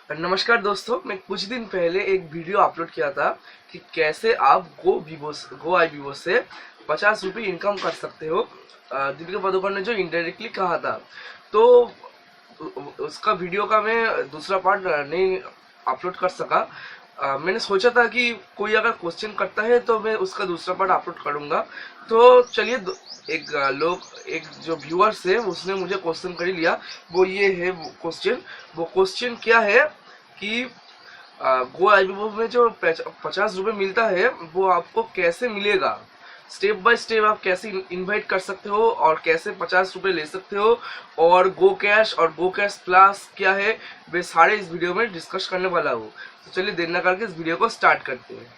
नमस्कार दोस्तों, मैं कुछ दिन पहले एक वीडियो अपलोड किया था कि कैसे आप गो आई विवो से 50 रुपये इनकम कर सकते हो। दीपिका पादुकोण ने जो इनडायरेक्टली कहा था, तो उसका वीडियो का मैं दूसरा पार्ट नहीं अपलोड कर सका। मैंने सोचा था कि कोई अगर क्वेश्चन करता है तो मैं उसका दूसरा पार्ट अपलोड करूंगा। तो चलिए, एक जो व्यूअर्स है उसने मुझे क्वेश्चन कर ही लिया। वो ये है क्वेश्चन। वो क्वेश्चन क्या है कि गो आईबीओ में जो 50 रुपये मिलता है वो आपको कैसे मिलेगा, स्टेप बाय स्टेप आप कैसे इनवाइट कर सकते हो और कैसे 50 रुपये ले सकते हो, और गो कैश प्लस क्या है, वे सारे इस वीडियो में डिस्कस करने वाला हूँ। तो चलिए देर न करके इस वीडियो को स्टार्ट करते हैं।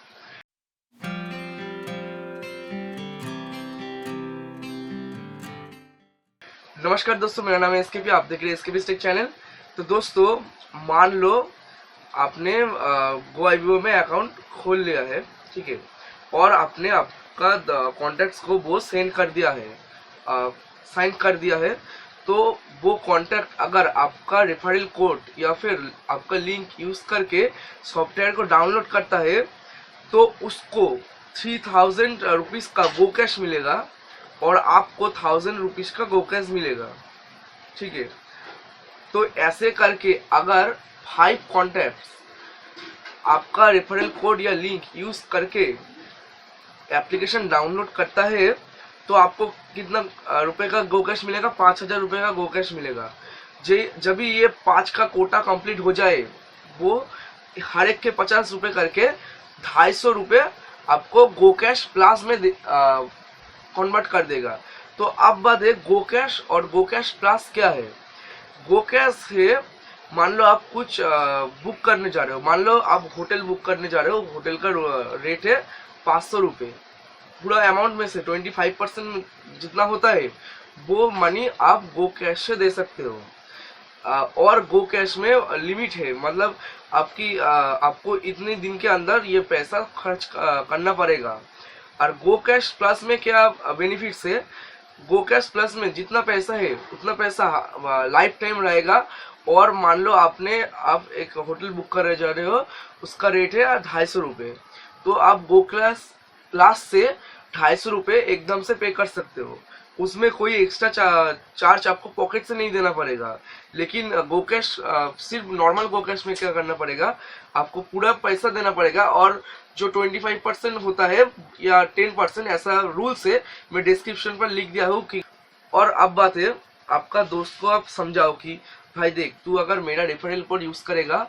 नमस्कार दोस्तों, मेरा नाम है एसकेपी, आप देख रहे हैं एसकेपी टेक चैनल। तो दोस्तों, मान लो आपने गो आईबीओ में अकाउंट खोल लिया है, ठीक है, और आपने आपका कॉन्टैक्ट्स को वो सेंड कर दिया है, साइन कर दिया है। तो वो कॉन्टैक्ट अगर आपका रेफरल कोड या फिर आपका लिंक यूज करके सॉफ्टवेयर को डाउनलोड करता है, तो उसको 3000 रुपीज का गो कैश मिलेगा और आपको 1000 रुपीज का गो कैश मिलेगा, ठीक है। तो ऐसे करके अगर 5 कॉन्टैक्ट्स आपका रेफरल कोड या लिंक यूज करके एप्लीकेशन डाउनलोड करता है, तो आपको कितना रुपए का गो कैश मिलेगा? 5000 रुपये का गो कैश मिलेगा। जब भी ये 5 का कोटा कंप्लीट हो जाए, वो हर एक के 50 रुपये करके 250 रुपये आपको गो कैश प्लस में कन्वर्ट कर देगा। तो अब बात है गो कैश और गो कैश प्लस क्या है। गो कैश है, मान लो आप कुछ बुक करने जा रहे हो, मान लो आप होटल बुक करने जा रहे हो, होटल का रेट है 500 रुपये। पूरा अमाउंट में से 25% जितना होता है वो मनी आप गो कैश से दे सकते हो। और गो कैश में लिमिट है, मतलब आपको इतने दिन के अंदर ये पैसा खर्च करना पड़ेगा। और गो कैश प्लस में क्या बेनिफिट्स है? गो कैश प्लस में जितना पैसा है उतना पैसा लाइफ टाइम रहेगा। और मान लो आप एक होटल बुक कर जा रहे हो, उसका रेट है 250 रुपये, तो आप गो कैश प्लस से 250 रुपये एकदम से पे कर सकते हो। उसमें कोई एक्स्ट्रा चार्ज आपको पॉकेट से नहीं देना पड़ेगा। लेकिन गो कैश सिर्फ नॉर्मल गो कैश में क्या करना पड़ेगा, आपको पूरा पैसा देना पड़ेगा। और जो 25% होता है या 10%, ऐसा रूल्स है, मैं डिस्क्रिप्शन पर लिख दिया हूँ कि। और अब बात है, आपका दोस्त को आप समझाओ कि भाई देख, तू अगर मेरा रेफरल कोड यूज करेगा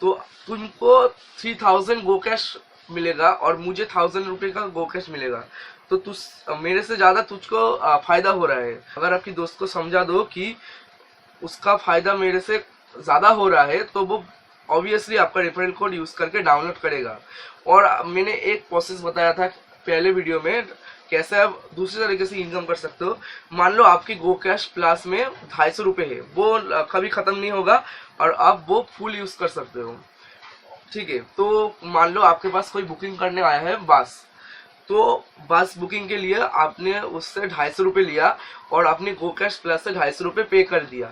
तो तुमको 3000 गो कैश मिलेगा और मुझे 1000 रुपये का गो कैश मिलेगा। तो तू मेरे से ज्यादा तुझको फायदा हो रहा है। अगर आपकी दोस्त को समझा दो कि उसका फायदा मेरे से ज्यादा हो रहा है, तो वो ऑब्वियसली आपका रेफरल कोड यूज करके डाउनलोड करेगा। और मैंने एक प्रोसेस बताया था पहले वीडियो में, कैसे आप दूसरे तरीके से इनकम कर सकते हो। मान लो आपकी गो कैश प्लस में 250 रुपये है, वो कभी खत्म नहीं होगा और आप वो फुल यूज कर सकते हो, ठीक है। तो मान लो आपके पास कोई बुकिंग करने आया है बस, तो बस बुकिंग के लिए आपने उससे 250 रुपये लिया और आपने गो कैश प्लस से 250 रुपये पे कर दिया।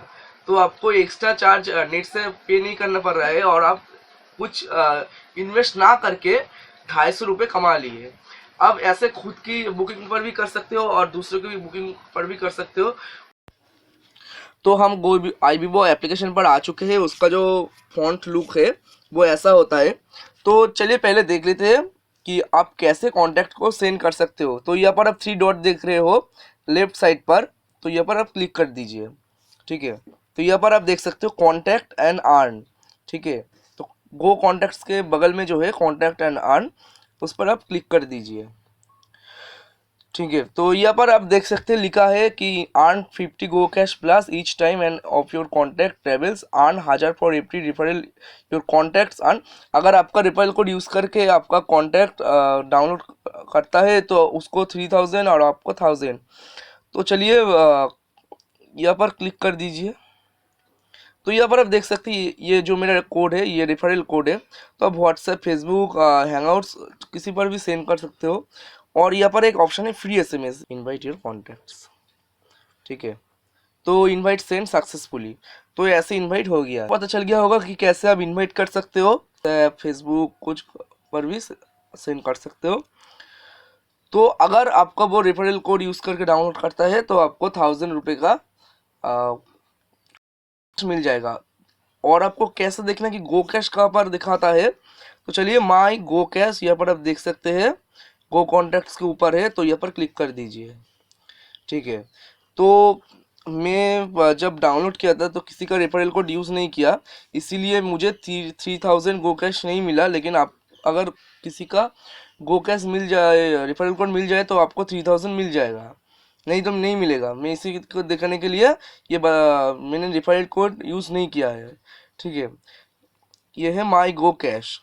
तो आपको एक्स्ट्रा चार्ज नेट से पे नहीं करना पड़ रहा है और आप कुछ इन्वेस्ट ना करके 250 रुपये कमा लिए। अब ऐसे खुद की बुकिंग पर भी कर सकते हो और दूसरों की भी बुकिंग पर भी कर सकते हो। तो हम गो आईबीओ एप्लीकेशन पर आ चुके हैं। उसका जो फॉन्ट लुक है वो ऐसा होता है। तो चलिए पहले देख लेते हैं कि आप कैसे कॉन्टैक्ट को सेंड कर सकते हो। तो यहाँ पर आप 3 डॉट देख रहे हो लेफ्ट साइड पर, तो यहाँ पर आप क्लिक कर दीजिए, ठीक है। तो यहाँ पर आप देख सकते हो कॉन्टैक्ट एंड अर्न, ठीक है। तो गो कॉन्टैक्ट्स के बगल में जो है कॉन्टैक्ट एंड अर्न, उस पर आप क्लिक कर दीजिए, ठीक है। तो यहाँ पर आप देख सकते हैं लिखा है कि earn 50 go cash plus each time end of your contact travels, earn 1000 for every referral your contacts earn. अगर आपका रिफरल कोड यूज़ करके आपका कॉन्टैक्ट डाउनलोड करता है तो उसको 3000 और आपको 1000। तो चलिए यहाँ पर क्लिक कर दीजिए। तो यहाँ पर आप देख सकते हैं ये जो मेरा कोड है, ये रेफरल कोड है। तो आप व्हाट्सएप, फेसबुक, हैंगआउट्स किसी पर भी सेंड कर सकते हो। और यहाँ पर एक ऑप्शन है free SMS, invite your contacts, ठीक है। तो इनवाइट सेंड सक्सेसफुली, तो ऐसे इनवाइट हो गया। पता चल गया होगा कि कैसे आप इनवाइट कर सकते हो, फेसबुक कुछ पर भी सेंड कर सकते हो। तो अगर आपका वो रेफरल कोड यूज़ करके डाउनलोड करता है तो आपको 1000 रुपये का मिल जाएगा। और आपको कैसे देखना कि गो कैश कहाँ पर दिखाता है, तो चलिए माई गो कैश यहाँ पर आप देख सकते हैं, गो कॉन्टैक्ट्स के ऊपर है, तो यहाँ पर क्लिक कर दीजिए। ठीक है, तो मैं जब डाउनलोड किया था तो किसी का रेफरल कोड यूज़ नहीं किया, इसीलिए मुझे 3000 गो कैश नहीं मिला। लेकिन आप अगर किसी का गो कैश मिल जाए, रेफरल कोड मिल जाए, तो आपको 3000 मिल जाएगा, नहीं तो नहीं मिलेगा। मैं इसी को दिखाने के लिए मैंने रेफरल कोड यूज़ नहीं किया है। ठीक है, ये है माई गो कैश।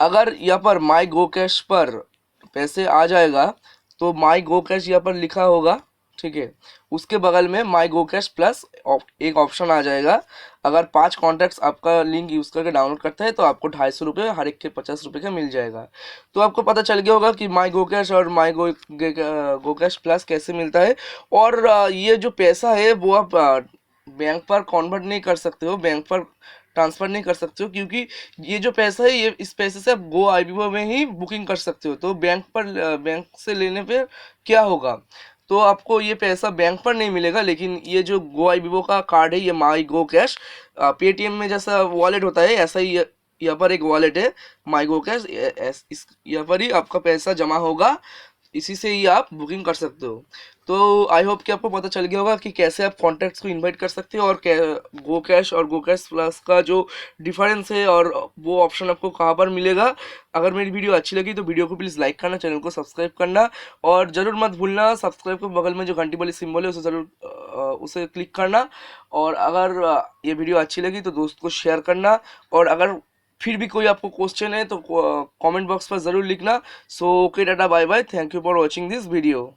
अगर यहाँ पर माई गो कैश पर पैसे आ जाएगा तो माई गो कैश यहाँ पर लिखा होगा। ठीक है, उसके बगल में माई गो कैश प्लस एक ऑप्शन आ जाएगा। अगर 5 कॉन्टैक्ट्स आपका लिंक यूज़ करके डाउनलोड करता है तो आपको 250 रुपये, हर एक के 50 रुपये का मिल जाएगा। तो आपको पता चल गया होगा कि माई गो कैश और माई गो कैश प्लस कैसे मिलता है। और ये जो पैसा है वो आप बैंक पर कन्वर्ट नहीं कर सकते हो, बैंक पर ट्रांसफ़र नहीं कर सकते हो, क्योंकि ये जो पैसा है, ये इस पैसे से आप गो आईबीओ में ही बुकिंग कर सकते हो। तो बैंक से लेने पे क्या होगा, तो आपको ये पैसा बैंक पर नहीं मिलेगा। लेकिन ये जो गो आईबीओ का कार्ड है, ये माई गो कैश, पेटीएम में जैसा वॉलेट होता है ऐसा ही यहाँ पर एक वॉलेट है माई गो कैश। यहाँ पर ही आपका पैसा जमा होगा, इसी से ही आप बुकिंग कर सकते हो। तो आई होप कि आपको पता चल गया होगा कि कैसे आप कॉन्टैक्ट्स को इनवाइट कर सकते हो, और गो कैश और गो कैश प्लस का जो डिफरेंस है और वो ऑप्शन आपको कहाँ पर मिलेगा। अगर मेरी वीडियो अच्छी लगी तो वीडियो को प्लीज़ लाइक करना, चैनल को सब्सक्राइब करना, और ज़रूर मत भूलना सब्सक्राइब के बगल में जो घंटी वाली सिंबल है उसे ज़रूर उसे क्लिक करना। और अगर ये वीडियो अच्छी लगी तो दोस्त को शेयर करना। और अगर फिर भी कोई आपको क्वेश्चन है तो कमेंट बॉक्स पर ज़रूर लिखना। So okay, tata, bye bye, thank you for watching this video.